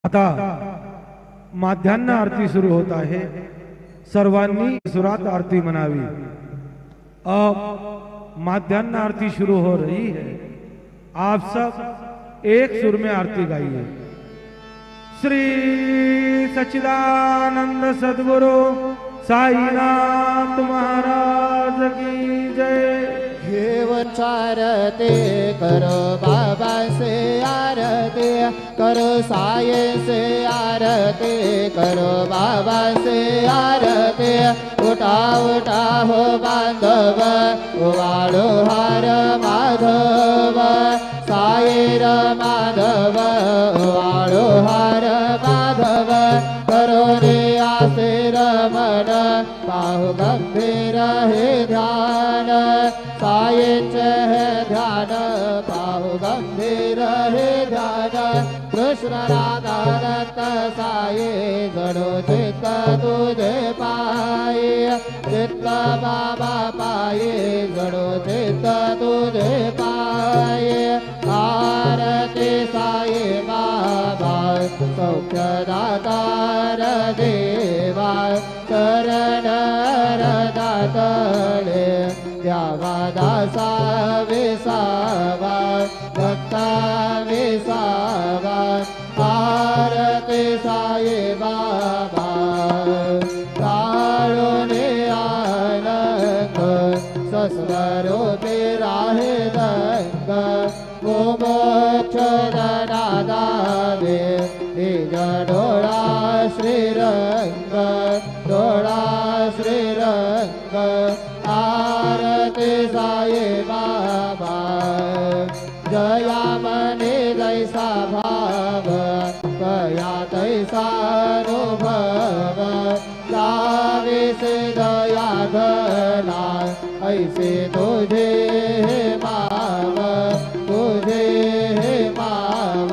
आता माध्यान्ह आरती सुरू होत आहे। सर्वांनी सुरात आरती मनावी। अब माध्यान्ह आरती शुरू हो रही है। आप सब एक सुर में आरती गाइए। श्री सच्चिदानंद सद्गुरु साईनाथ महाराज की जय। घेव चारते करो बाबा से आरती, करो साये से आरती, करो बाबा से आरती। उठा उठा हो बांधव, उवाळो हार माधव, सायेर माधव, उवाळो हार माधव। करो रे आसे रमण, पाहु गंभीर हे ध्यान, सायेच है ध्यान, पाहु गंभीर हे ध्यान। कृष्ण राधा दत्त साये, जडो चित्त तुझे पाये, चित्त बाबा पाये, जडो चित्त तुझे पाये। आरती साई बाबा, सौख्य दातार देवा, शरण दातले द्यावा दासा विसावा, भक्ता विसावा। आरती साई बाबा, ताळुने आनंद, सस्वरूपी राहे दंग, मोक्ष दावे निज डोळा श्रीरंग, डोळा श्रीरंग। आरती साई बाबा, जया मने जैसा भाव, कया तैसा अनुभव। लावे से दया घना, ऐसे तुझे माव, तुझे माव।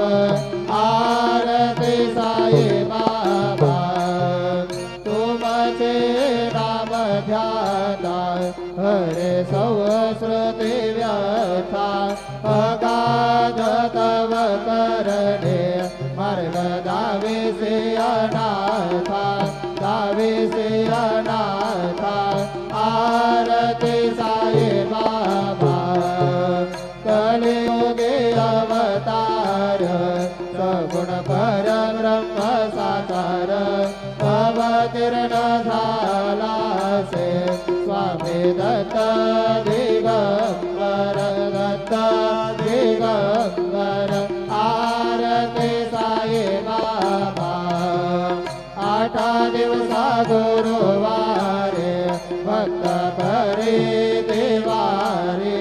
आरती साई बाबा, तुमचे नाम ध्याता, हरे संस्कृती व्यथा। अगाध तव करणे, मार्ग दावे से अनाथा, दावे से अनाथा। आरती साई बाबा, कलियुगे अवतार, सगुण परब्रह्म साकार। अवतीर्ण झाला से स्वामी दत्त दिगंबर, दत्त दिगंबर। आरती साई बाबा, आठा दिवसा गुरुवारे, भक्त परी देवारे।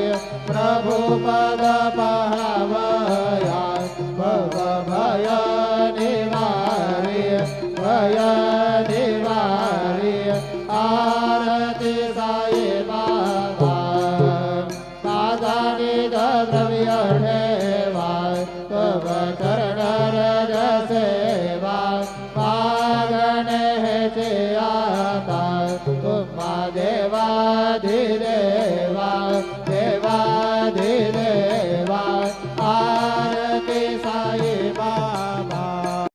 प्रभु पद पहावया, भव भय निवारे, भय निवारे। आरती साई बाबा, पादानि द्रव्य ठेवा, तव चरण रज सेवा। मागणे हेचे आता, तुम्हा देवा धीरे